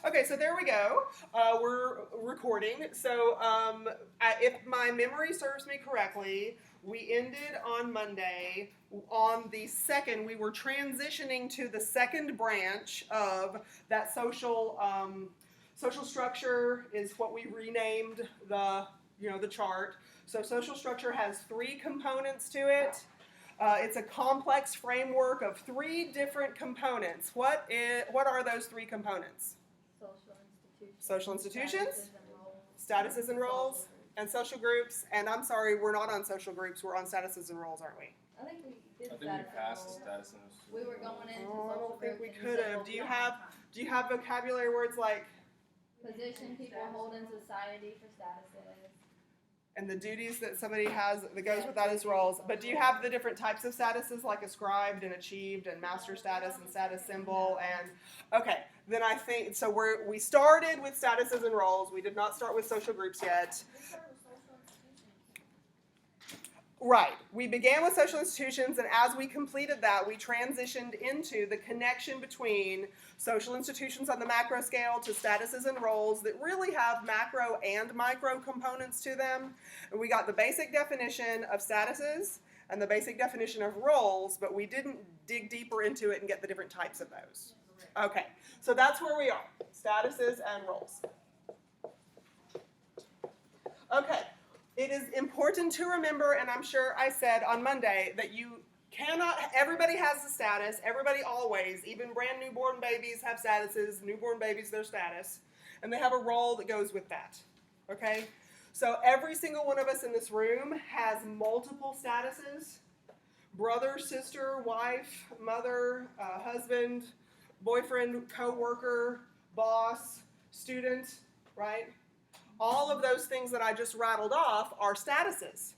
Okay, so there we go. We're recording. So, if my memory serves me correctly, we ended on Monday. On the second, we were transitioning to the second branch of that social structure is what we renamed the chart. So social structure has three components to it. It's a complex framework of three different components. What are those three components? Social institutions, statuses and roles, and social groups. And I'm sorry, we're not on social groups. We're on statuses and roles, aren't we? I think we did I think we passed the status and We were going into Oh, I social don't think we groups and could have. Do you have vocabulary words like position people hold in society for statuses. and the duties that somebody has that goes with that is roles? But do you have the different types of statuses like ascribed and achieved and master status and status symbol and okay? Then I think so. We started with statuses and roles. We did not start with social groups yet. Right. We began with social institutions, and as we completed that, we transitioned into the connection between social institutions on the macro scale to statuses and roles that really have macro and micro components to them. And we got the basic definition of statuses and the basic definition of roles, but we didn't dig deeper into it and get the different types of those. Okay, so that's where we are, statuses and roles. Okay. It is important to remember, and I'm sure I said on Monday, that you cannot, everybody has a status, everybody always, even brand newborn babies have statuses, newborn babies, their status, and they have a role that goes with that, okay? So every single one of us in this room has multiple statuses: brother, sister, wife, mother, husband, boyfriend, co-worker, boss, student, right? All of those things that I just rattled off are statuses.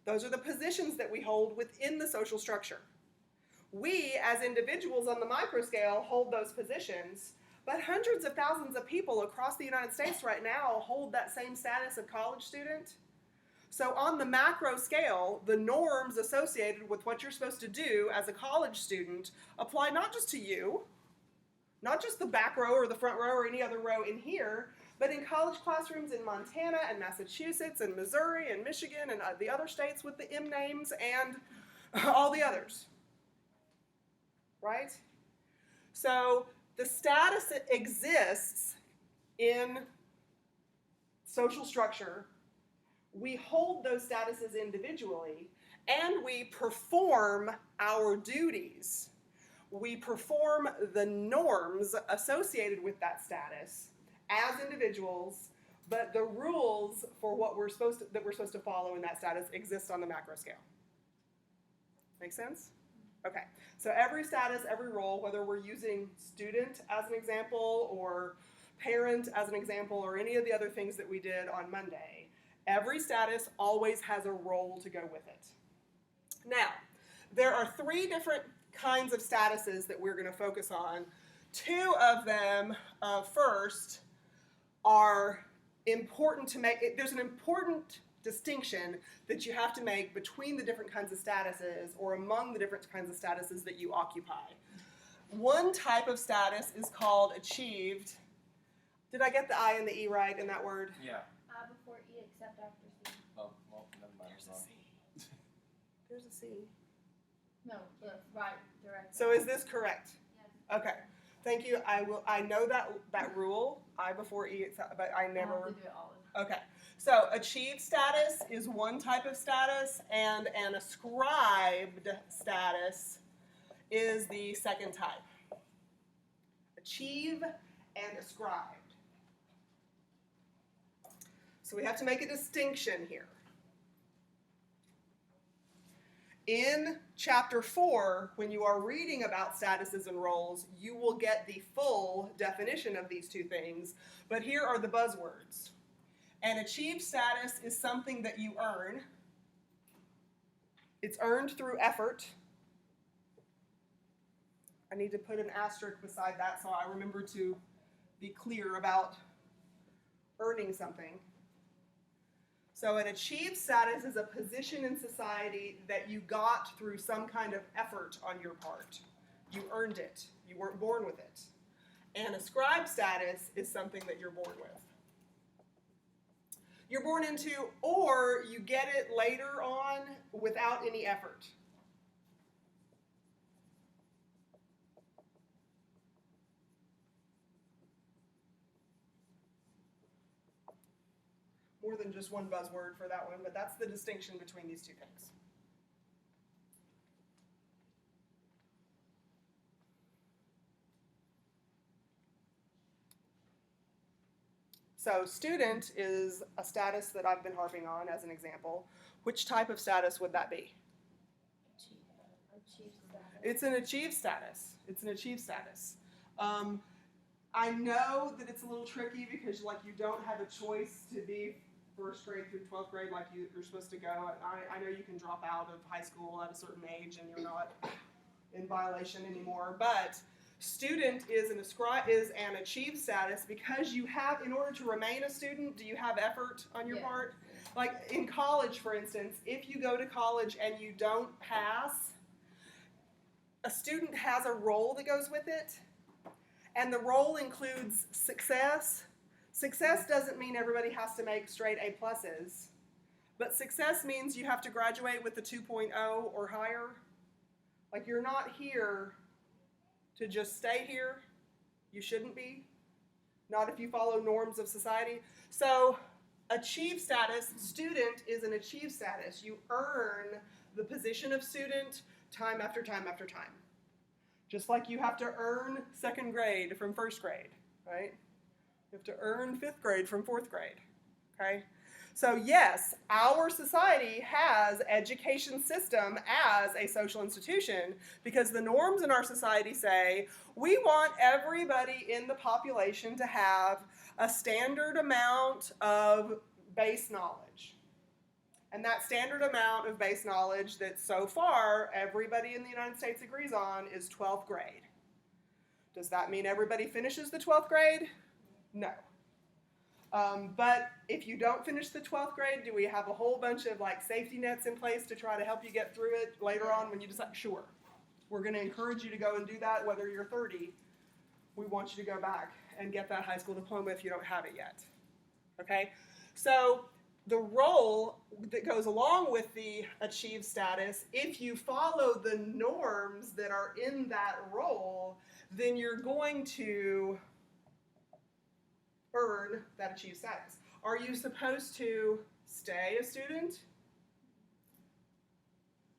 Those are the positions that we hold within the social structure. We, as individuals on the micro scale, hold those positions, but hundreds of thousands of people across the United States right now hold that same status of college student. So on the macro scale, the norms associated with what you're supposed to do as a college student apply not just to you, not just the back row or the front row or any other row in here, but in college classrooms in Montana and Massachusetts and Missouri and Michigan and the other states with the M names and all the others, right? So the status that exists in social structure, we hold those statuses individually and we perform our duties. We perform the norms associated with that status as individuals, but the rules for what we're supposed to follow in that status exist on the macro scale. Make sense? Okay. So every status, every role, whether we're using student as an example or parent as an example or any of the other things that we did on Monday, every status always has a role to go with it. Now, there are three different kinds of statuses that we're going to focus on. Two of them first are important to make. There's an important distinction that you have to make between the different kinds of statuses or among the different kinds of statuses that you occupy. One type of status is called achieved. Did I get the I and the E right in that word? Yeah. I before E except after C. Oh, well, never mind. There's a C. There's a C. No, the right direction. So is this correct? Yes. Okay. Thank you. I know that rule, I before E, but I I never. have to do it all the time. Okay. So achieved status is one type of status, and an ascribed status is the second type. Achieve and ascribed. So we have to make a distinction here. In chapter 4, when you are reading about statuses and roles, you will get the full definition of these two things, but here are the buzzwords. An achieved status is something that you earn. It's earned through effort. I need to put an asterisk beside that so I remember to be clear about earning something. So an achieved status is a position in society that you got through some kind of effort on your part. You earned it. You weren't born with it. And ascribed status is something that you're born with. You're born into, or you get it later on without any effort. More than just one buzzword for that one, but that's the distinction between these two things. So student is a status that I've been harping on as an example. Which type of status would that be? Achieve status. It's an achieved status. It's an achieved status. I know that it's a little tricky because you don't have a choice to be first grade through 12th grade like you're supposed to go. I know you can drop out of high school at a certain age and you're not in violation anymore, but student is an achieved status because you have, in order to remain a student, do you have effort on your part? Like in college, for instance, if you go to college and you don't pass, a student has a role that goes with it, and the role includes success. Success doesn't mean everybody has to make straight A pluses, but success means you have to graduate with a 2.0 or higher. Like you're not here to just stay here. You shouldn't be. Not if you follow norms of society. So achieve status, student is an achieve status. You earn the position of student time after time after time. Just like you have to earn second grade from first grade, right? You have to earn fifth grade from fourth grade, okay? So yes, our society has education system as a social institution because the norms in our society say we want everybody in the population to have a standard amount of base knowledge. And that standard amount of base knowledge that so far everybody in the United States agrees on is 12th grade. Does that mean everybody finishes the 12th grade? No. But if you don't finish the 12th grade, do we have a whole bunch of safety nets in place to try to help you get through it later on when you decide? Sure. We're going to encourage you to go and do that whether you're 30. We want you to go back and get that high school diploma if you don't have it yet. Okay? So the role that goes along with the achieved status, if you follow the norms that are in that role, then you're going to earn that achieved status. Are you supposed to stay a student?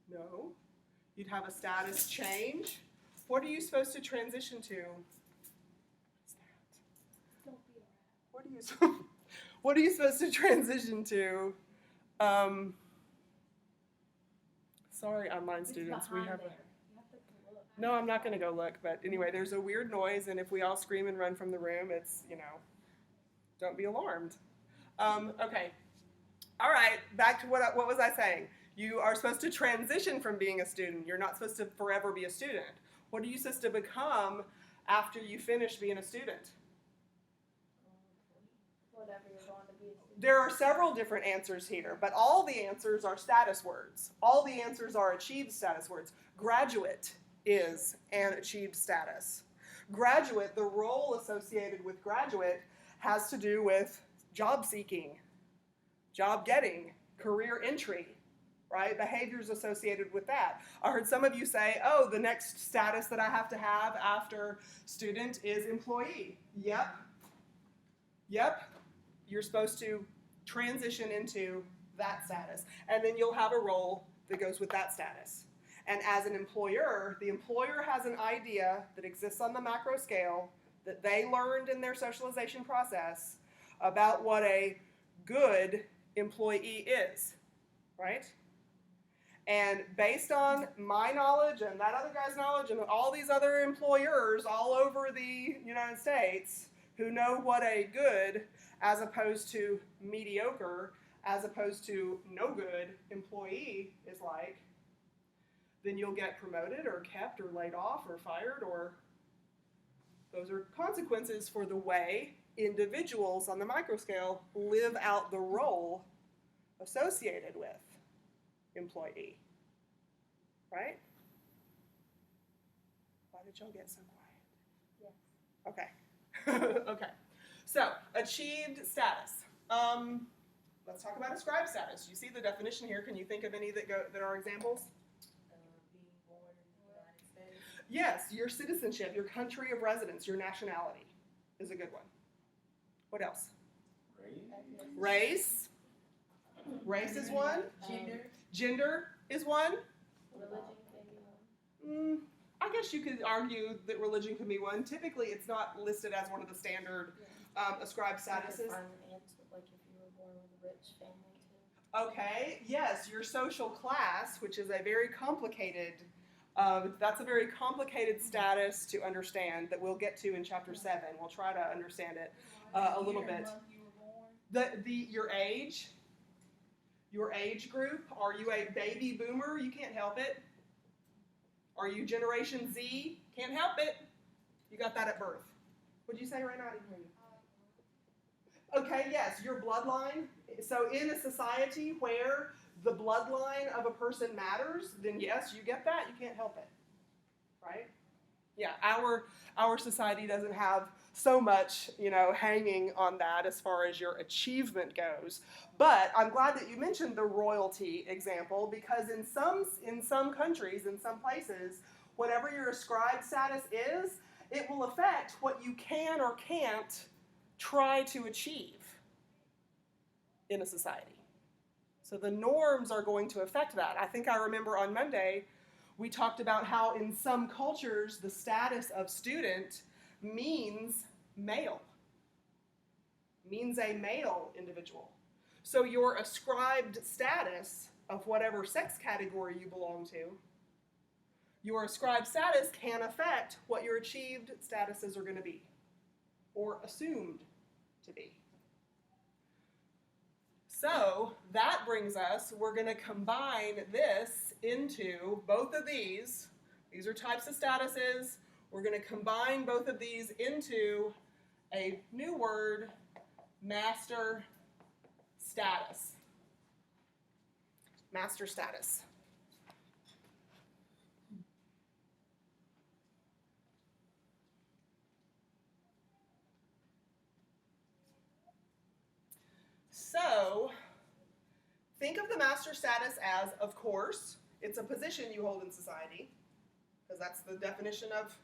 No. You'd have a status change. What are you supposed to transition to? Don't be a rat. What are you supposed to transition to? Sorry, online students. It's We behind have there. a. You have to look. No, I'm not going to go look. But anyway, there's a weird noise, and if we all scream and run from the room, it's don't be alarmed. Okay. All right. Back to what was I saying? You are supposed to transition from being a student. You're not supposed to forever be a student. What are you supposed to become after you finish being a student? Whatever you're going to be a student. There are several different answers here, but all the answers are status words. All the answers are achieved status words. Graduate is an achieved status. Graduate, the role associated with graduate has to do with job seeking, job getting, career entry, right? Behaviors associated with that. I heard some of you say, oh, the next status that I have to have after student is employee. Yep. You're supposed to transition into that status. And then you'll have a role that goes with that status. And as an employer, the employer has an idea that exists on the macro scale that they learned in their socialization process about what a good employee is, right? And based on my knowledge and that other guy's knowledge and all these other employers all over the United States who know what a good as opposed to mediocre, as opposed to no good employee is like, then you'll get promoted or kept or laid off or fired, or those are consequences for the way individuals on the microscale live out the role associated with employee, right? Why did y'all get so quiet? Yes. Okay. Okay. So, achieved status. Let's talk about ascribed status. You see the definition here. Can you think of any that are examples? Being born in the United States. Yes, your citizenship, your country of residence, your nationality is a good one. What else? Race. Race is one. Gender. Gender is one. Religion can be one. I guess you could argue that religion can be one. Typically, it's not listed as one of the standard ascribed statuses. Like if you were born with a rich family too. Okay, yes, your social class, which is a very complicated, that's a very complicated status to understand that we'll get to in chapter 7. We'll try to understand it a little bit. Your age group. Are you a baby boomer? You can't help it. Are you Generation Z? Can't help it. You got that at birth. What'd you say right now? I didn't hear you. Okay, yes, your bloodline. So in a society where the bloodline of a person matters, then yes, you get that. You can't help it. Right? Yeah, our society doesn't have so much, hanging on that as far as your achievement goes. But I'm glad that you mentioned the royalty example, because in some countries, in some places, whatever your ascribed status is, it will affect what you can or can't try to achieve in a society. So the norms are going to affect that. I think I remember on Monday, we talked about how in some cultures, the status of student means male, means a male individual. So your ascribed status of whatever sex category you belong to, your ascribed status can affect what your achieved statuses are going to be, or assumed to be. So that brings us, we're going to combine this into both of these. These are types of statuses. We're going to combine both of these into a new word, master status. Master status. So, think of the master status as, of course, it's a position you hold in society, because that's the definition of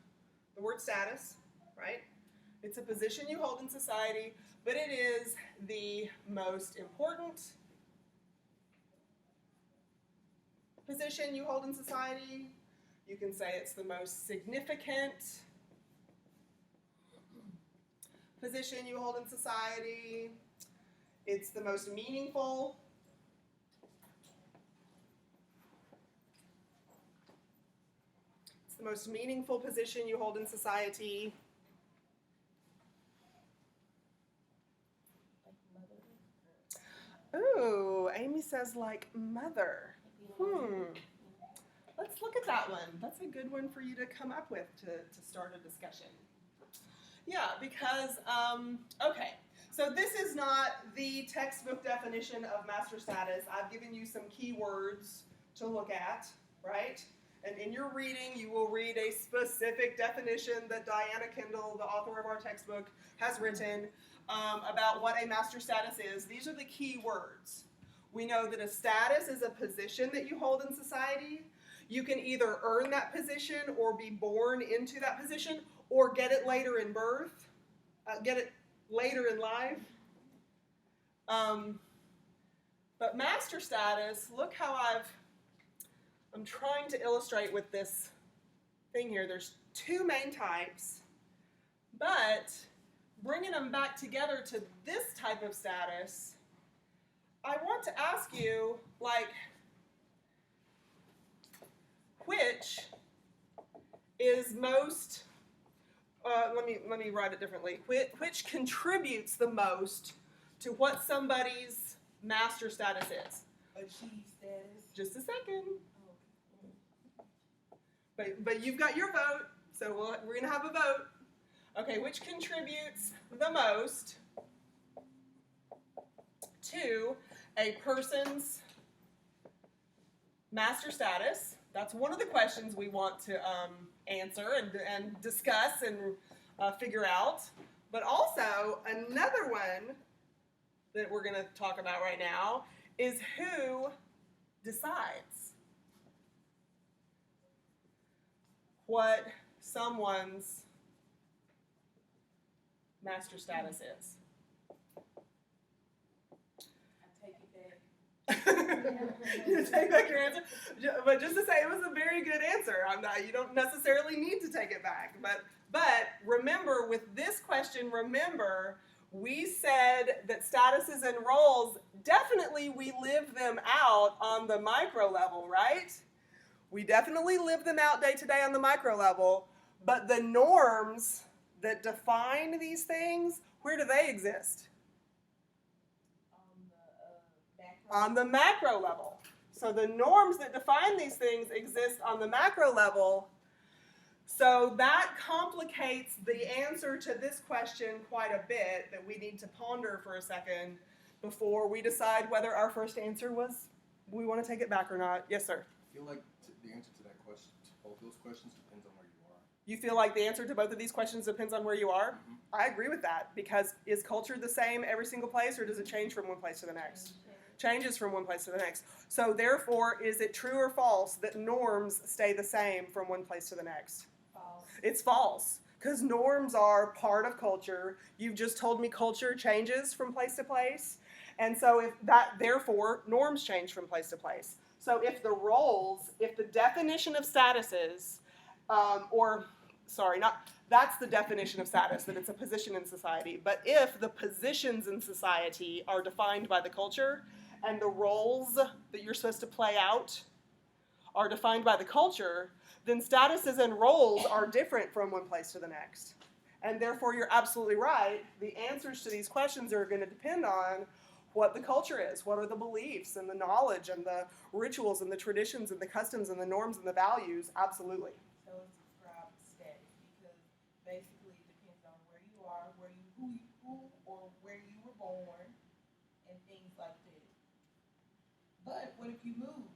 the word status, right? It's a position you hold in society, but it is the most important position you hold in society. You can say it's the most significant position you hold in society. It's the most meaningful. It's the most meaningful position you hold in society. Like mother. Ooh, Amy says like mother. Let's look at that one. That's a good one for you to come up with to start a discussion. Yeah, because, okay. So this is not the textbook definition of master status. I've given you some keywords to look at, right? And in your reading, you will read a specific definition that Diana Kendall, the author of our textbook, has written about what a master status is. These are the key words. We know that a status is a position that you hold in society. You can either earn that position or be born into that position or get it later in birth, get it later in life. But master status, look how I'm trying to illustrate with this thing here. There's two main types, but bringing them back together to this type of status, I want to ask you, like, which is most, let me write it differently. Which contributes the most to what somebody's master status is? Achieve status. Just a second. But you've got your vote, so we're going to have a vote. Okay, which contributes the most to a person's master status? That's one of the questions we want to answer and discuss and figure out. But also, another one that we're going to talk about right now is who decides what someone's master status is. I take it back. You take back your answer, but just to say, it was a very good answer. I'm not. You don't necessarily need to take it back, but remember, with this question, remember we said that statuses and roles, definitely we live them out on the micro level, right? We definitely live them out day to day on the micro level, but the norms that define these things, where do they exist? On the macro level. So the norms that define these things exist on the macro level. So that complicates the answer to this question quite a bit, that we need to ponder for a second before we decide whether our first answer was, we want to take it back or not. Yes, sir. I feel like the answer to that question, to both those questions, depends on where you are. You feel like the answer to both of these questions depends on where you are? I agree with that, because is culture the same every single place, or does it change from one place to the next? Changes from one place to the next. So therefore, is it true or false that norms stay the same from one place to the next? False. It's false, because norms are part of culture. You've just told me culture changes from place to place. And so if that, therefore, norms change from place to place. So if the roles, if the definition of statuses, that's the definition of status, that it's a position in society. But if the positions in society are defined by the culture, and the roles that you're supposed to play out are defined by the culture, then statuses and roles are different from one place to the next. And therefore, you're absolutely right. The answers to these questions are going to depend on what the culture is, what are the beliefs and the knowledge and the rituals and the traditions and the customs and the norms and the values. Absolutely. So it's described status, because basically it depends on where you are, who or where you were born, and things like that. But what if you move?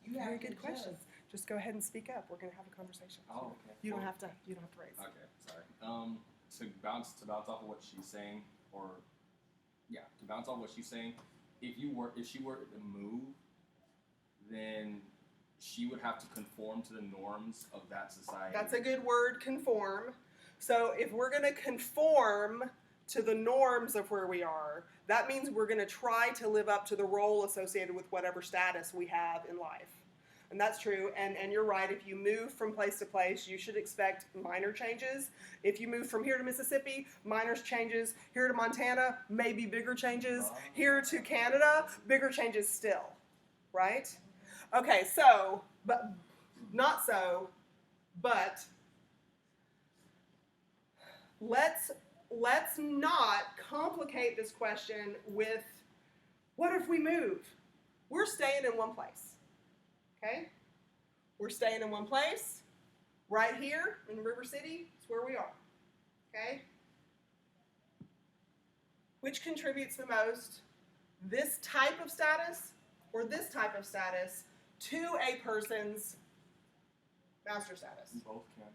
You have Very to good question. adjust. Just go ahead and speak up. We're going to have a conversation. Oh, okay. You don't have to raise. Okay, sorry. To bounce off of what she's saying, to bounce off what she's saying, if she were to move, then she would have to conform to the norms of that society. That's a good word, conform. So if we're going to conform to the norms of where we are, that means we're going to try to live up to the role associated with whatever status we have in life. And that's true, and you're right, if you move from place to place, you should expect minor changes. If you move from here to Mississippi, minor changes. Here to Montana, maybe bigger changes. Here to Canada, bigger changes still, right? Okay, so, but let's not complicate this question with, what if we move? We're staying in one place. Okay? We're staying in one place, right here in River City. It's where we are. Okay? Which contributes the most, this type of status or this type of status, to a person's master status? Both can.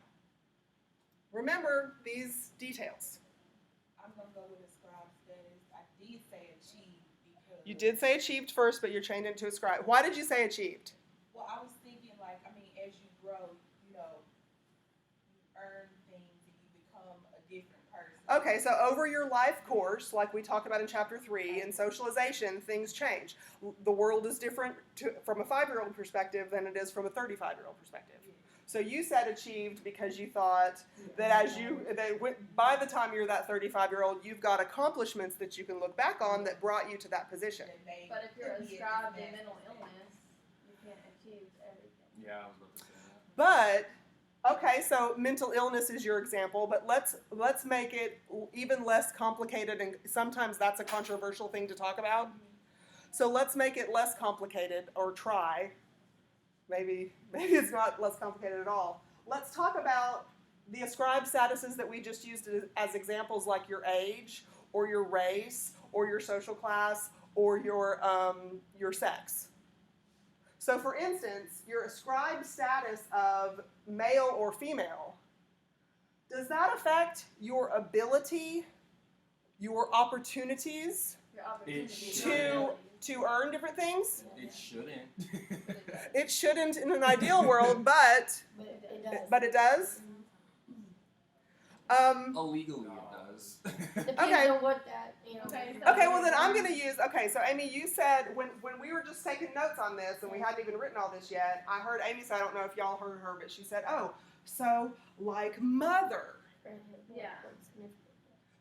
Remember these details. I'm gonna go with described status. I did say achieved because You did say achieved first, but you're changed into ascribed. Why did you say achieved? Well, I was thinking as you grow, you earn things and you become a different person. Okay, so over your life course, like we talked about in chapter 3, in socialization, things change. The world is different from a 5-year-old perspective than it is from a 35-year-old perspective. So you said achieved because you thought that by the time you're that 35-year-old, you've got accomplishments that you can look back on that brought you to that position. But if you're ascribed a mental illness, you can't achieve everything. Yeah, I was about to say that. But okay, so mental illness is your example, but let's make it even less complicated, and sometimes that's a controversial thing to talk about. So let's make it less complicated, or try. Maybe it's not less complicated at all. Let's talk about the ascribed statuses that we just used as examples, like your age, or your race, or your social class, or your sex. So for instance, your ascribed status of male or female Does that affect your ability, your opportunities Your opportunity. to earn different things? It shouldn't. It shouldn't in an ideal world, but But it does. it does. Illegally, it does. Depends Okay. on what that, Okay, Okay, well then I'm gonna use, so Amy, you said, when we were just taking notes on this and we hadn't even written all this yet, I heard Amy say, I don't know if y'all heard her, but she said, oh, so like mother. Yeah.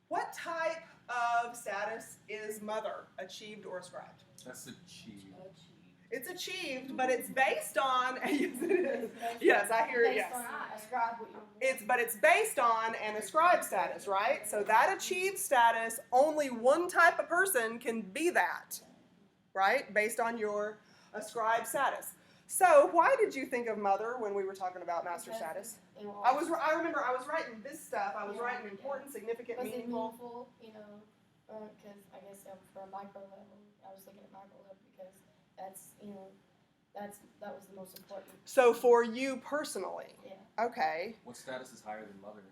What type of status is mother, achieved or ascribed? That's achieved. It's achieved, but it's based on, yes it is. Yes, I hear it, yes. Ascribe what you But it's based on an ascribed status, right? So that achieved status, only one type of person can be that, right? Based on your ascribed status. So why did you think of mother when we were talking about master status? I remember I was writing this stuff. I was writing important, significant, Was it meaningful. meaningful, because I guess for a micro level, I was looking at micro level because that's, that was the most important. So for you personally, Yeah. okay. What status is higher than mother?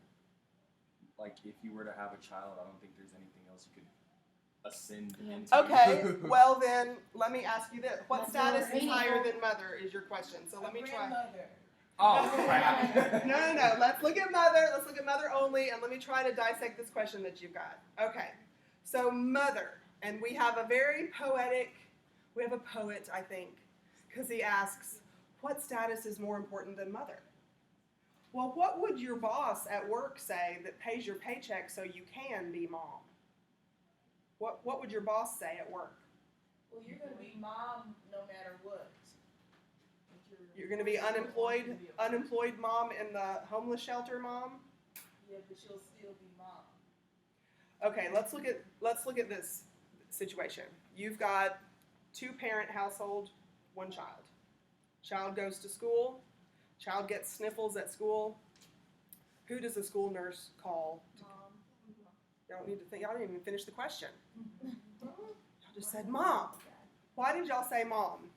Like, if you were to have a child, I don't think there's anything else you could ascend Yeah. into. Okay, well then, let me ask you this. What Mother status is meaningful. higher than mother is your question. So let me try. Grandmother. Oh, crap. No. Let's look at mother. Let's look at mother only, and let me try to dissect this question that you've got. Okay, so mother, and we have a very poetic, we have a poet, I think, because he asks, what status is more important than mother? Well, what would your boss at work say that pays your paycheck so you can be mom? What would your boss say at work? Well, you're gonna be mom no matter what. You're going to be unemployed mom in the homeless shelter mom? Yeah, but she'll still be mom. Okay, let's look at this situation. You've got 2-parent household, 1 child. Child goes to school. Child gets sniffles at school. Who does the school nurse call? Y'all don't need to think. Y'all didn't even finish the question. Y'all just said mom. Why did y'all say mom?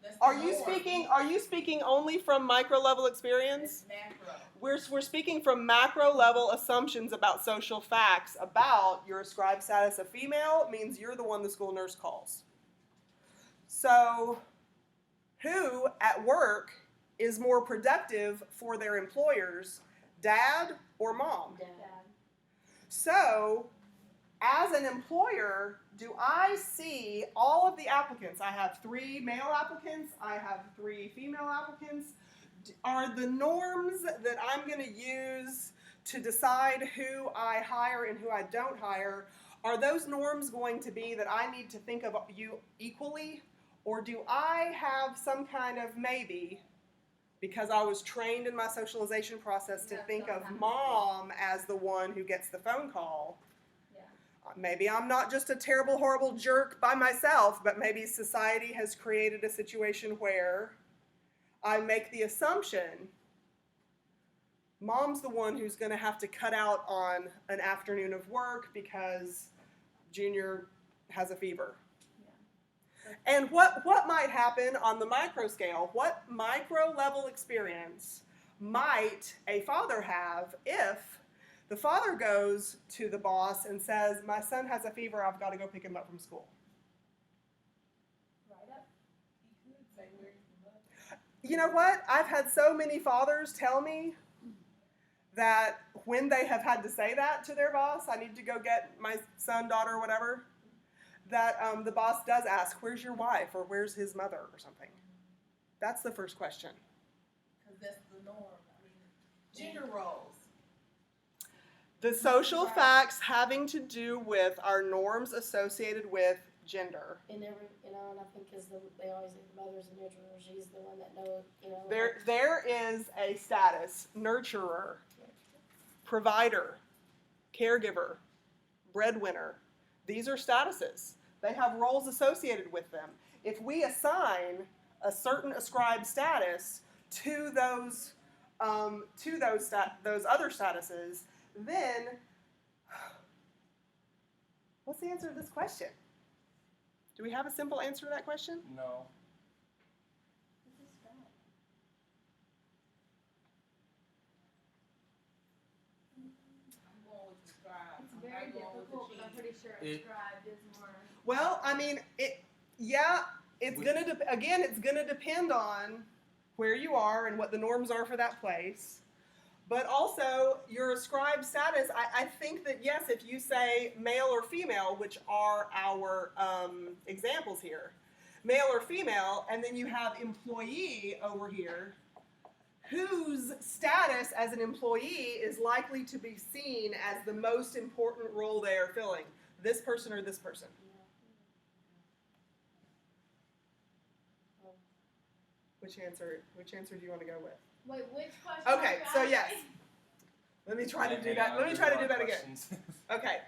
That's Are the you norm. speaking only from micro level experience? That's macro. We're speaking from macro level assumptions about social facts about your ascribed status of female means you're the one the school nurse calls. So, who at work is more productive for their employers, dad or mom? Dad. So, as an employer, do I see all of the applicants? I have 3 male applicants, I have 3 female applicants. Are the norms that I'm going to use to decide who I hire and who I don't hire, are those norms going to be that I need to think of you equally? Or do I have some kind of maybe, because I was trained in my socialization process to Yeah, think of sometimes. mom as the one who gets the phone call? Yeah. Maybe I'm not just a terrible, horrible jerk by myself, but maybe society has created a situation where I make the assumption mom's the one who's going to have to cut out on an afternoon of work because Junior has a fever. And what might happen on the micro scale? What micro level experience might a father have if the father goes to the boss and says, my son has a fever, I've got to go pick him up from school? Right up. He could say, where's the mother? You know what? I've had so many fathers tell me that when they have had to say that to their boss, I need to go get my son, daughter, whatever, that the boss does ask, where's your wife or where's his mother or something? That's the first question. Because that's the norm. I mean, gender roles. The social facts having to do with our norms associated with gender. And and I think because they always say the mother's a nurturer, she's the one that knows, There is a status, nurturer, provider, caregiver, breadwinner. These are statuses. They have roles associated with them. If we assign a certain ascribed status to those other statuses, then what's the answer to this question? Do we have a simple answer to that question? No. pretty sure ascribed is more. Well, I mean, it's gonna depend on where you are and what the norms are for that place. But also, your ascribed status, I think that, yes, if you say male or female, which are our examples here, male or female, and then you have employee over here, whose status as an employee is likely to be seen as the most important role they are filling, this person or this person. Which answer do you want to go with? Wait, which question? Okay, are you so yes. asking? Let me try to do And that. Let me try to do that again. questions. Okay.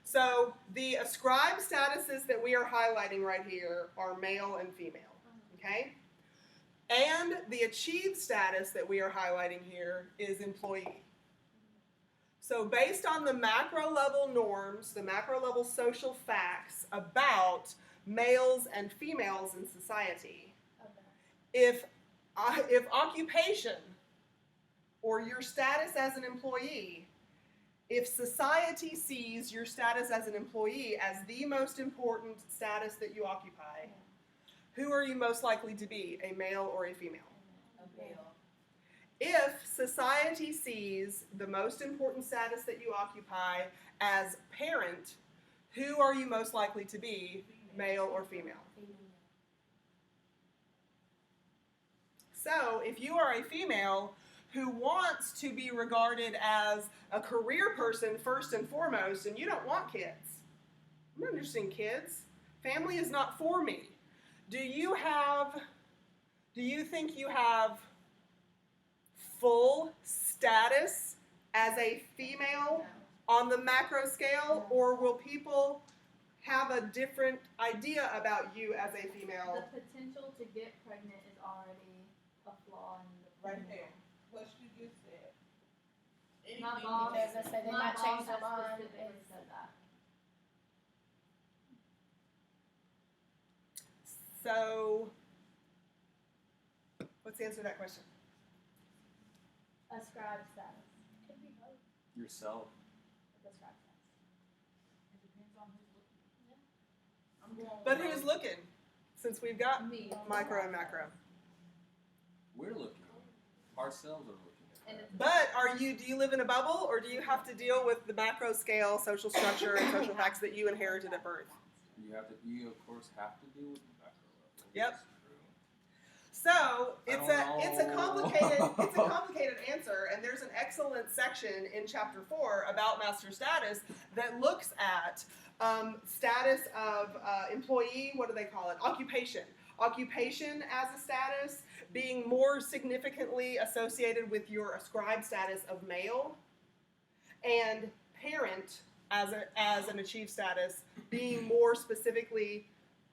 So the ascribed statuses that we are highlighting right here are male and female. Okay? And the achieved status that we are highlighting here is employee. So based on the macro level norms, the macro level social facts about males and females in society, Okay. if occupation or your status as an employee, if society sees your status as an employee as the most important status that you occupy, who are you most likely to be, a male or a female? A male. If society sees the most important status that you occupy as parent, who are you most likely to be, male or female? So, if you are a female who wants to be regarded as a career person first and foremost, and you don't want kids, I'm not interested in kids. Family is not for me. Do you think you have full status as a female on the macro scale, or will people have a different idea about you as a female? The potential to get pregnant is already a flaw in the Right there. What you just said. My Anything mom you As I just- say, they My might mom change their has mind. specifically said that. So, let's answer that question. Ascribed status. Could be both. Yourself. Ascribed status. It depends on who's looking. I'm going But with who's looking? Since we've got Me. micro and macro. We're looking. Ourselves are looking at And that. it's But do you live in a bubble, or do you have to deal with the macro scale social structure and social facts that you inherited at birth? You of course have to deal with the macro level. Yep. That's true. So it's don't a know. complicated answer, and there's an excellent section in chapter 4 about master status that looks at status of employee. What do they call it? Occupation. Occupation as a status being more significantly associated with your ascribed status of male, and parent as an achieved status being more specifically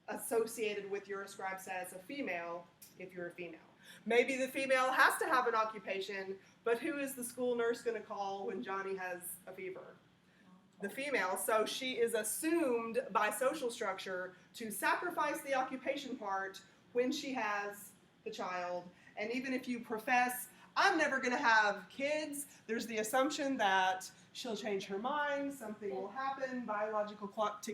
associated with your ascribed status of female if you're a female. Maybe the female has to have an occupation, but who is the school nurse going to call when Johnny has a fever? The female. So she is assumed by social structure to sacrifice the occupation part when she has the child. And even if you profess, I'm never going to have kids, there's the assumption that she'll change her mind, something will happen, biological clock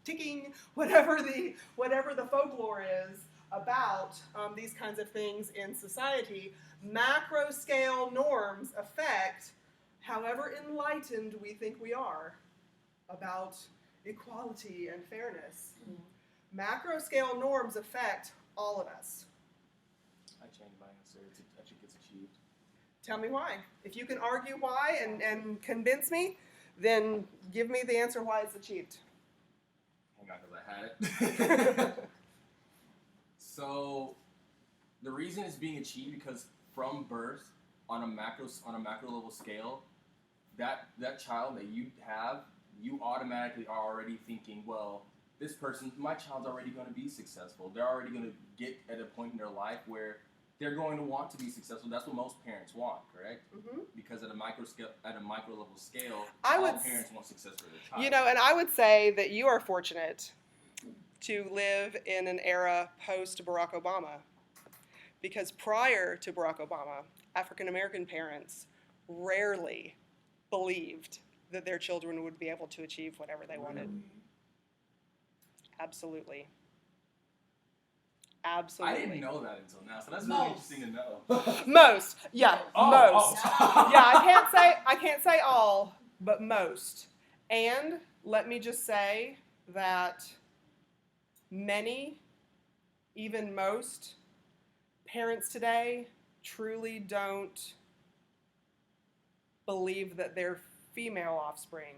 ticking, whatever the folklore is about these kinds of things in society. Macro scale norms affect however enlightened we think we are about equality and fairness. Macro scale norms affect all of us. I changed my answer. I think it's achieved. Tell me why. If you can argue why and convince me, then give me the answer why it's achieved. Hang on, because I had it. So, the reason it's being achieved because from birth, on a macro level scale, that child that you have, you automatically are already thinking, well, this person, my child's already going to be successful. They're already going to get at a point in their life where they're going to want to be successful. That's what most parents want, correct? Mm-hmm. Because at a micro level scale, I all would parents want success for their child. You know, and I would say that you are fortunate to live in an era post Barack Obama, because prior to Barack Obama, African American parents rarely believed that their children would be able to achieve whatever they wanted. Absolutely. Absolutely. I didn't know that until now, so that's really interesting to know. Most, yeah, most. Oh. Yeah, I can't say all, but most. And let me just say that many, even most, parents today truly don't believe that their female offspring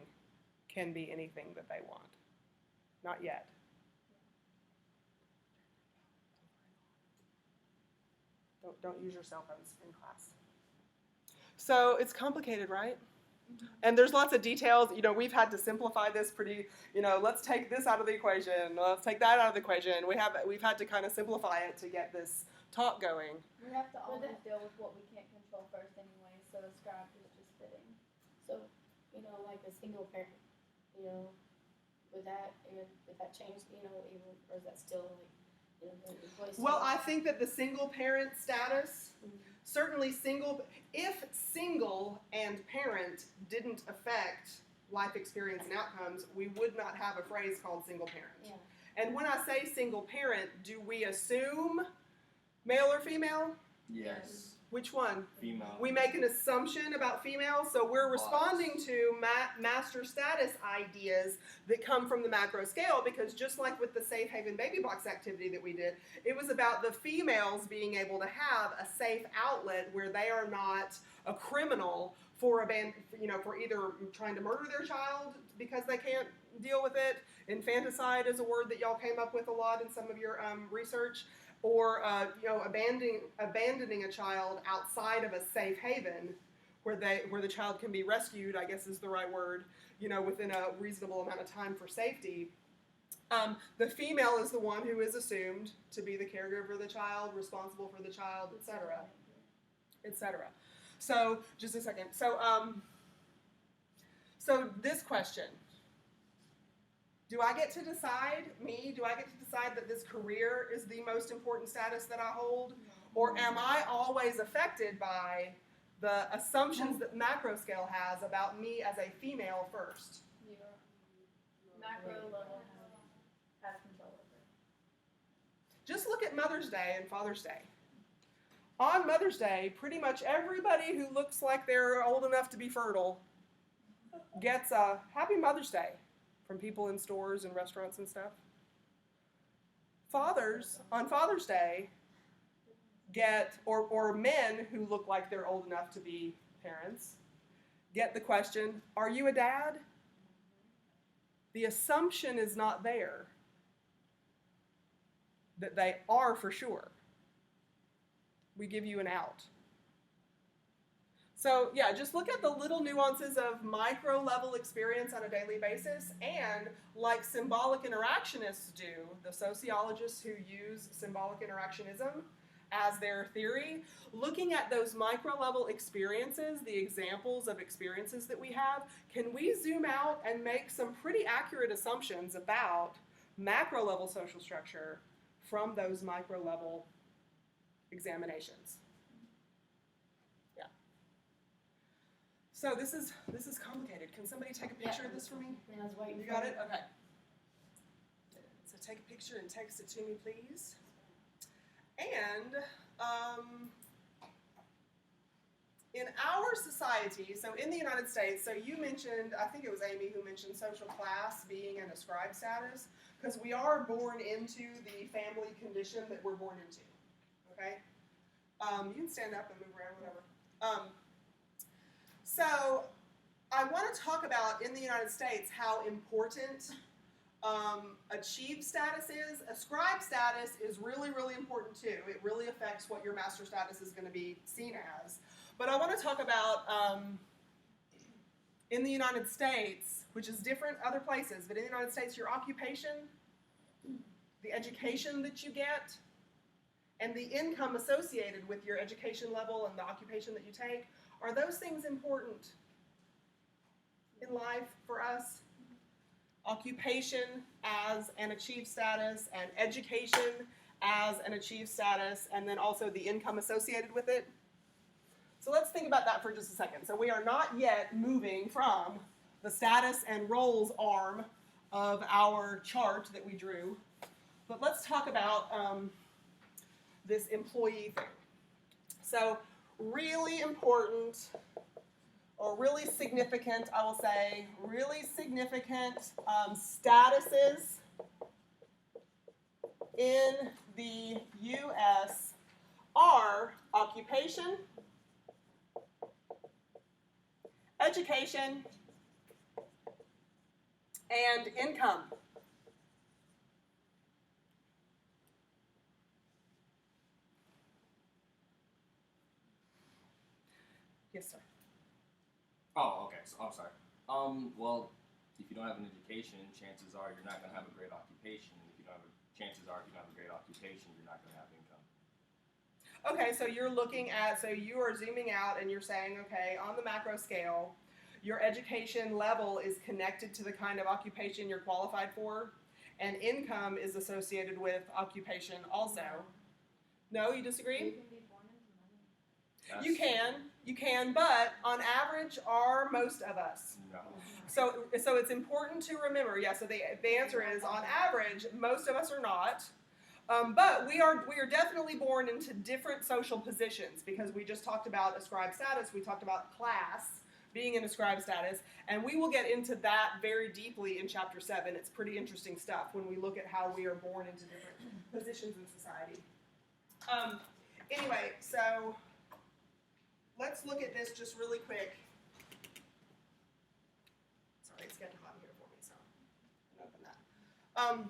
can be anything that they want. Not yet. Don't use your cell phones in class. So it's complicated, right? And there's lots of details. You know, we've had to simplify this pretty, you know, let's take this out of the equation. Let's take that out of the equation. We've had to kind of simplify it to get this talk going. We have to always deal with what we can't control first anyway, so ascribed is just fitting. So, you know, like a single parent, you know, would that change, you know, even, or is that still like, you know, the employees? Well, I think that the single parent status, certainly if single and parent didn't affect life experience and outcomes, we would not have a phrase called single parent. Yeah. And when I say single parent, do we assume male or female? Yes. Which one? Female. We make an assumption about females, so we're responding to master status ideas that come from the macro scale, because just like with the Safe Haven Baby Box activity that we did, it was about the females being able to have a safe outlet where they are not a criminal for for either trying to murder their child because they can't deal with it. Infanticide is a word that y'all came up with a lot in some of your research. Or abandoning a child outside of a safe haven, where the child can be rescued, I guess is the right word, you know, within a reasonable amount of time for safety. The female is the one who is assumed to be the caregiver of the child, responsible for the child, etc., etc. So just a second. So this question. Do I get to decide, do I get to decide that this career is the most important status that I hold? Or am I always affected by the assumptions that macro scale has about me as a female first? Macro level has control over it. Just look at Mother's Day and Father's Day. On Mother's Day, pretty much everybody who looks like they're old enough to be fertile gets a Happy Mother's Day from people in stores and restaurants and stuff. Fathers, on Father's Day, get, or men who look like they're old enough to be parents, get the question, are you a dad? The assumption is not there that they are for sure. We give you an out. So yeah, just look at the little nuances of micro level experience on a daily basis, and like symbolic interactionists do, the sociologists who use symbolic interactionism as their theory, looking at those micro level experiences, the examples of experiences that we have, can we zoom out and make some pretty accurate assumptions about macro level social structure from those micro level examinations? So this is complicated. Can somebody take a picture of this for me? I was waiting You for got it? Okay. So take a picture and text it to me, please. And in our society, so in the United States, so you mentioned, I think it was Amy who mentioned social class being an ascribed status, because we are born into the family condition that we're born into. Okay? You can stand up and move around, whatever. So I want to talk about, in the United States, how important achieved status is. Ascribed status is really, really important too. It really affects what your master status is going to be seen as. But I want to talk about, in the United States, which is different other places, but in the United States, your occupation, the education that you get, and the income associated with your education level and the occupation that you take, are those things important in life for us? Occupation as an achieved status, and education as an achieved status, and then also the income associated with it. So let's think about that for just a second. So we are not yet moving from the status and roles arm of our chart that we drew. But let's talk about this employee thing. So really important, or really significant, I will say, really significant statuses in the U.S. are occupation, education, and income. Yes, sir. Oh, okay. So, I'm sorry. Well, if you don't have an education, chances are you're not going to have a great occupation. If you don't have chances are if you don't have a great occupation, you're not going to have income. Okay, so you're looking at, so you are zooming out and you're saying, okay, on the macro scale, your education level is connected to the kind of occupation you're qualified for, and income is associated with occupation also. No, you disagree? You can be born into money. You can, but on average are most of us. No. So it's important to remember, yeah, so the answer is on average, most of us are not. But we are definitely born into different social positions, because we just talked about ascribed status, we talked about class being in ascribed status, and we will get into that very deeply in chapter 7. It's pretty interesting stuff when we look at how we are born into different positions in society. Anyway, so let's look at this just really quick. Sorry, it's getting hot here for me, so I'm gonna open that.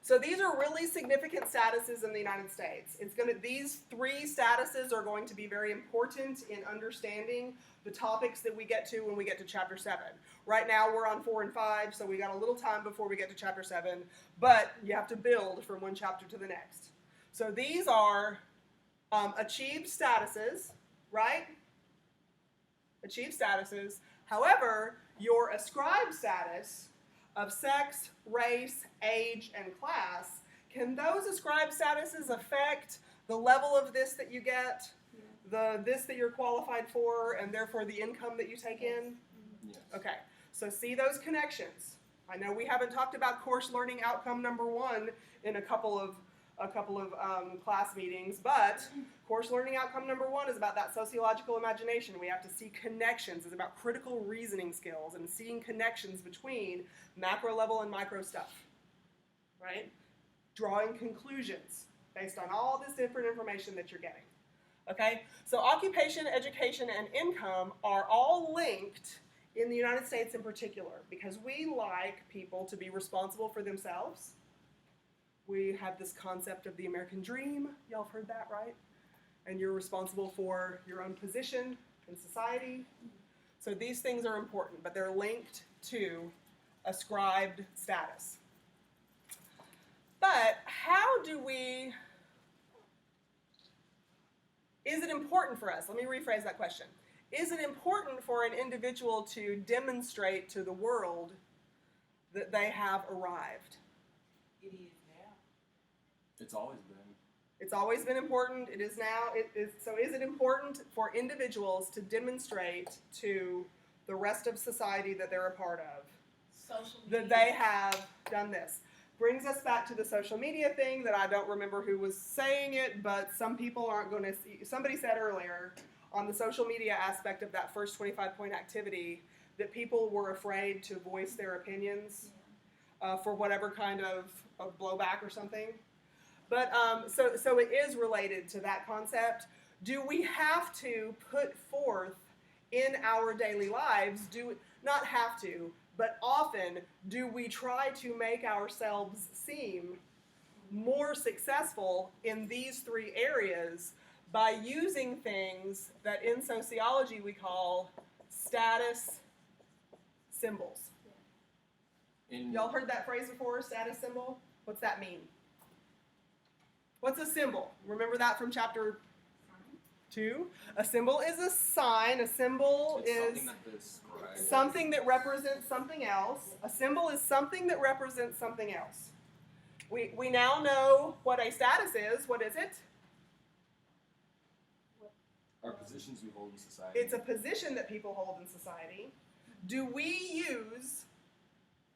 So these are really significant statuses in the United States. These 3 statuses are going to be very important in understanding the topics that we get to when we get to chapter 7. Right now we're on 4 and 5, so we got a little time before we get to chapter 7, but you have to build from one chapter to the next. So these are achieved statuses, right? Achieved statuses. However, your ascribed status of sex, race, age, and class, can those ascribed statuses affect the level of this that you get, this that you're qualified for, and therefore the income that you take in? Yes. Okay, so see those connections. I know we haven't talked about course learning outcome number 1 in a couple of class meetings, but course learning outcome number 1 is about that sociological imagination. We have to see connections. It's about critical reasoning skills and seeing connections between macro level and micro stuff, right? Drawing conclusions based on all this different information that you're getting, okay? So occupation, education, and income are all linked in the United States in particular, because we like people to be responsible for themselves. We have this concept of the American dream. Y'all have heard that, right? And you're responsible for your own position in society. So these things are important, but they're linked to ascribed status. But how do we, is it important for us? Let me rephrase that question. Is it important for an individual to demonstrate to the world that they have arrived? It is now. It's always been. It's always been important. It is now. So is it important for individuals to demonstrate to the rest of society that they're a part of, Social that media. they have done this? Brings us back to the social media thing that I don't remember who was saying it, but some people aren't going to see. Somebody said earlier on the social media aspect of that first 25-point activity that people were afraid to voice their opinions for whatever kind of blowback or something. But so it is related to that concept. Do we have to put forth in our daily lives, not have to, but often, do we try to make ourselves seem more successful in these 3 areas by using things that in sociology we call status symbols? Y'all heard that phrase before, status symbol? What's that mean? What's a symbol? Remember that from chapter 2? A symbol is a sign. A symbol is something that describes something that represents something else. A symbol is something that represents something else. We now know what a status is. What is it? our positions we hold in society. It's a position that people hold in society. do we use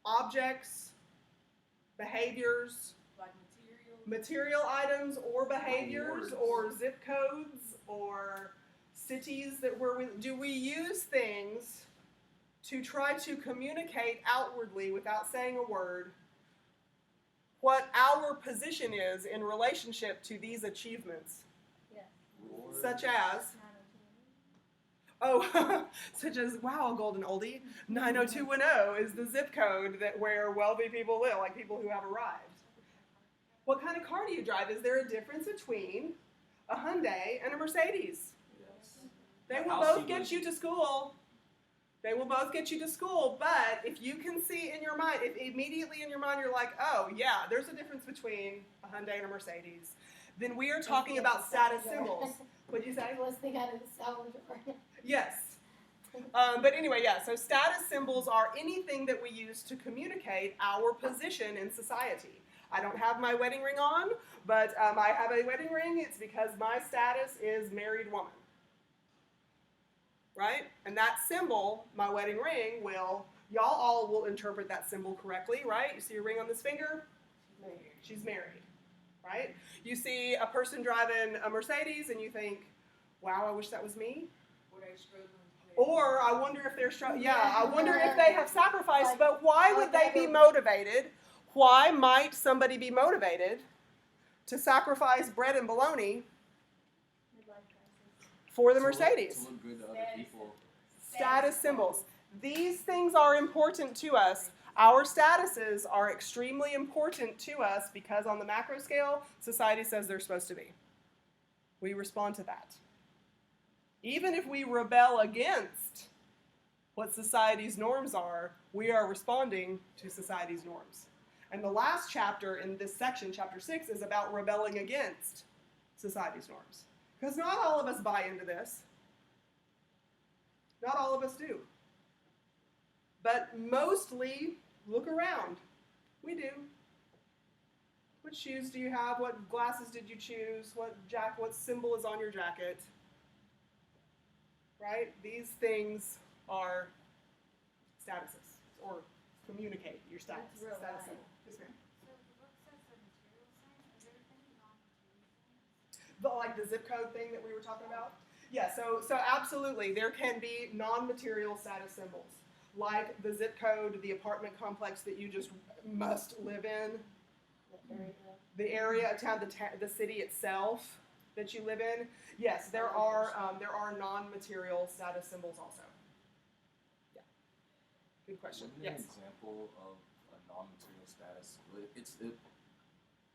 objects, behaviors, Like material. material items or behaviors Words. or zip codes or cities that we're with? Do we use things to try to communicate outwardly without saying a word what our position is in relationship to these achievements? Lord. Such as, oh, such as, wow, a golden oldie, 90210 is the zip code that where wealthy people live, like people who have arrived. What kind of car do you drive? Is there a difference between a Hyundai and a Mercedes? Yes. They The will house both you get live you to school. They will both get you to school, but if you can see in your mind, if immediately in your mind you're like, oh yeah, there's a difference between a Hyundai and a Mercedes, then we are talking about status symbols. What'd you say? Let's think out of the salvage. Yes. But anyway, yeah, so status symbols are anything that we use to communicate our position in society. I don't have my wedding ring on, but I have a wedding ring. It's because my status is married woman. Right? And that symbol, my wedding ring, y'all all will interpret that symbol correctly, right? You see a ring on this finger? She's married, right? You see a person driving a Mercedes and you think, wow, I wish that was me. Or they struggling. Or I wonder if they're I wonder if they have sacrificed, but why would they be motivated? Why might somebody be motivated to sacrifice bread and bologna for the Mercedes? To look good to other people. Status symbols. These things are important to us. Our statuses are extremely important to us because on the macro scale, society says they're supposed to be. We respond to that. Even if we rebel against what society's norms are, we are responding to society's norms. And the last chapter in this section, chapter 6, is about rebelling against society's norms. Because not all of us buy into this. Not all of us do. But mostly, look around. We do. What shoes do you have? What glasses did you choose? What symbol is on your jacket? Right? These things are statuses, or communicate your status. That's real Status life. symbol. Yes, ma'am. So the book says the material thing, is everything non-material thing? Like the zip code thing that we were talking about? Yeah, so absolutely, there can be non-material status symbols, like the zip code, the apartment complex that you just must live in, the area of town, the city itself that you live in. Yes, there are non-material status symbols also. Yeah, good question. Wouldn't Yes. an example of a non-material status?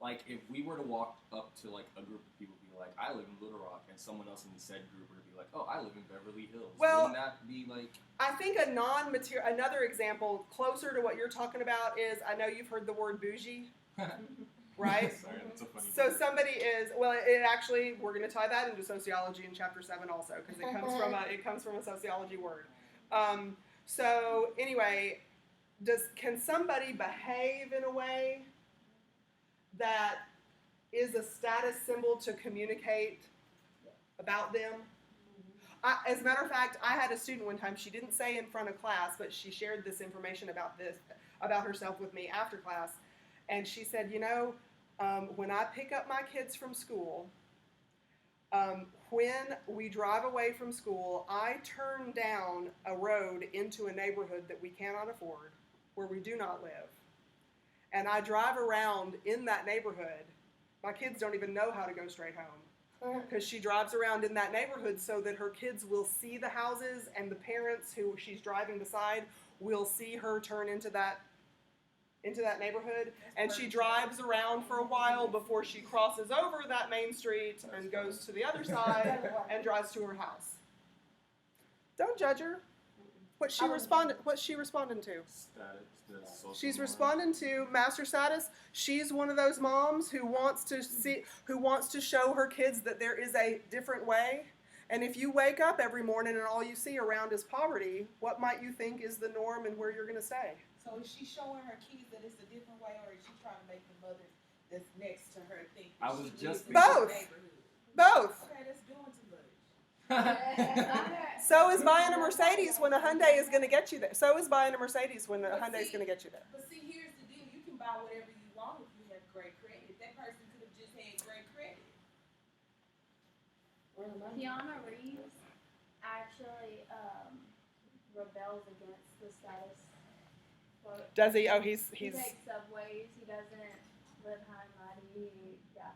Like if we were to walk up to like a group of people, be like, "I live in Little Rock," and someone else in the said group were to be like, "Oh, I live in Beverly Hills." Well, wouldn't that be like? I think another example closer to what you're talking about is, I know you've heard the word bougie, right? Sorry, that's a funny So word. somebody is, well, it actually, we're going to tie that into sociology in chapter 7 also, because it comes from a sociology word. So anyway, can somebody behave in a way that is a status symbol to communicate about them? As a matter of fact, I had a student one time, she didn't say in front of class, but she shared this information about herself with me after class. And she said, when I pick up my kids from school, when we drive away from school, I turn down a road into a neighborhood that we cannot afford, where we do not live. And I drive around in that neighborhood. My kids don't even know how to go straight home, because she drives around in that neighborhood so that her kids will see the houses, and the parents who she's driving beside will see her turn into that neighborhood. And she drives around for a while before she crosses over that main street and goes to the other side and drives to her house. Don't judge her. What's she responding to? Status, the social She's norm. responding to master status. She's one of those moms who wants to show her kids that there is a different way. And if you wake up every morning and all you see around is poverty, what might you think is the norm and where you're going to stay? So is she showing her kids that it's a different way, or is she trying to make the mothers that's next to her think I that was she just lives in thinking- the neighborhood? Both. Okay, that's doing too much. So is buying a Mercedes when a Hyundai is going to get you there. So is buying a Mercedes when a Hyundai is going to get you there. But see, here's the deal: you can buy whatever you want if you have great credit. That person could have just had great credit. Where the money? Keanu Reeves actually rebels against the status quo. Does he? Oh, He he's. takes subways. He doesn't live high and mighty. Yeah.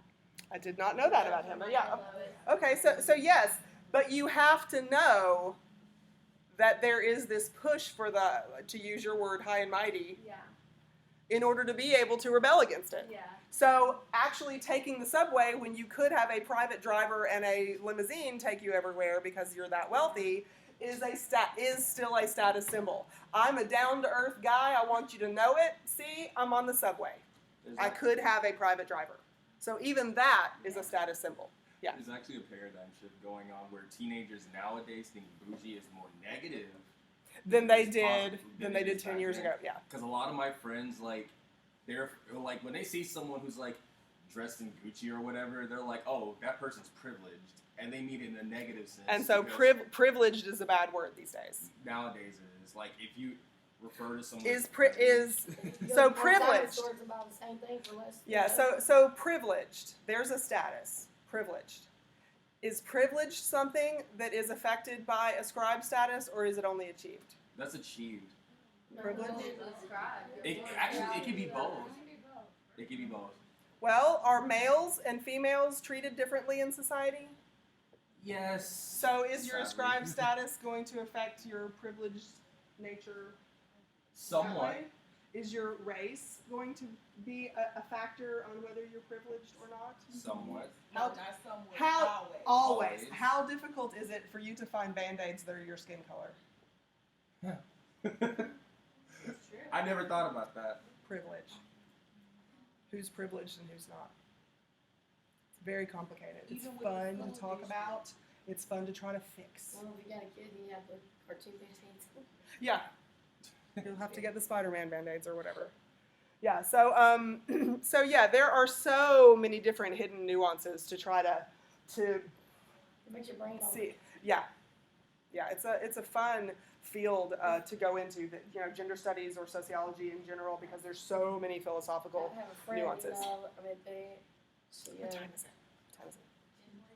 I did not know that about him, but yeah. I love it. Okay, so yes, but you have to know that there is this push for the, to use your word, high and mighty, Yeah. in order to be able to rebel against it. Yeah. So actually taking the subway when you could have a private driver and a limousine take you everywhere because you're that wealthy is still a status symbol. I'm a down to earth guy. I want you to know it. See, I'm on the subway. There's, I could have a private driver. So even that is a status symbol. Yeah. there's actually a paradigm shift going on where teenagers nowadays think bougie is more negative Than they It's did positive than they did is 10 back years then. ago. Yeah. Because a lot of my friends, like, they're like, when they see someone who's like dressed in Gucci or whatever, they're like, oh, that person's privileged, and they mean it in a negative sense. And so because privileged is a bad word these days. nowadays it is like if you refer to someone Is as pri- privileged, is You So go to most privileged. diamond stores about the same thing for less. yeah, so privileged. There's a status. Privileged. Is privileged something that is affected by ascribed status, or is it only achieved? that's achieved. Privilege? It could be both. It could be both. Well, are males and females treated differently in society? Yes. So is your Sadly. ascribed status going to affect your privileged nature? that Somewhat. way? Is your race going to be a factor on whether you're privileged or not? Somewhat. No, not somewhere. How- Always. Always. Always. How difficult is it for you to find band-aids that are your skin color? It's true. I never thought about that. Privilege. Who's privileged and who's not? It's very complicated. It's Even with fun the to talk food about. It's fun to try to fix. Well, if you got a kid and you have the cartoon band-aids. Yeah. You'll have to get the Spider-Man band-aids or whatever. Yeah, so so yeah, there are so many different hidden nuances to try to It makes your brain go. see. Yeah. Yeah, it's a fun field to go into, that, you know, gender studies or sociology in general, because there's so many philosophical I have a friend, nuances. she, What time is it? What time is it?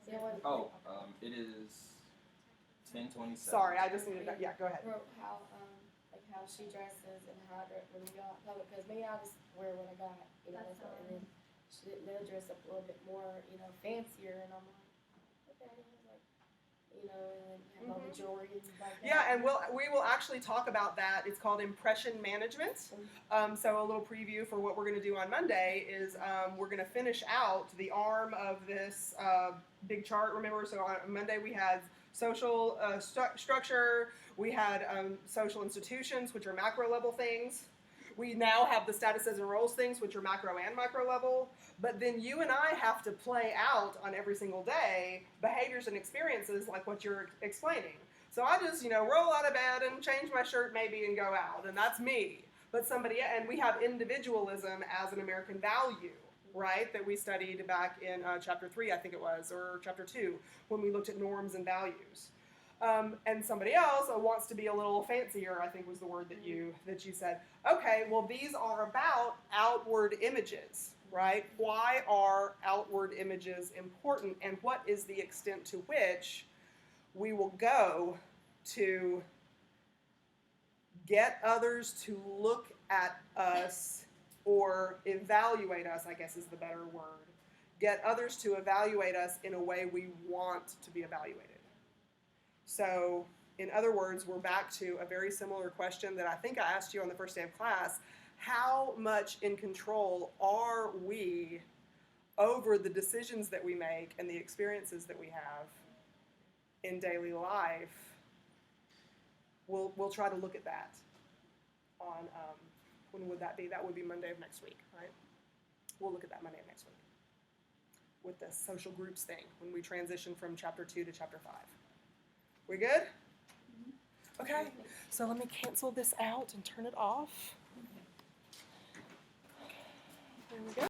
yeah, what- Oh, it is 10:27. Sorry, I just needed that. Yeah, go ahead. wrote how like how she dresses and how when we got public, because me, I just wear what I got, you know. That's So, fine. and then they'll dress up a little bit more, you know, fancier, and I'm like, okay, like, you know, and have all the jewelry and like that. Yeah, and we will actually talk about that. It's called impression management. So a little preview for what we're going to do on Monday is we're going to finish out the arm of this big chart. Remember, so on Monday we had social structure, we had social institutions, which are macro level things. We now have the statuses and roles things, which are macro and micro level. But then you and I have to play out on every single day behaviors and experiences like what you're explaining. So I just, you know, roll out of bed and change my shirt maybe and go out, and that's me. But and we have individualism as an American value, right, that we studied back in chapter 3, I think it was, or chapter 2, when we looked at norms and values. And somebody else wants to be a little fancier, I think was the word that you said. Okay, well, these are about outward images, right? Why are outward images important, and what is the extent to which we will go to get others to look at us or evaluate us, I guess is the better word. Get others to evaluate us in a way we want to be evaluated. So, in other words, we're back to a very similar question that I think I asked you on the first day of class. How much in control are we over the decisions that we make and the experiences that we have in daily life? We'll try to look at that on, when would that be? That would be Monday of next week, right? We'll look at that Monday of next week with the social groups thing when we transition from chapter 2 to chapter 5. We good? Okay, so let me cancel this out and turn it off. There we go.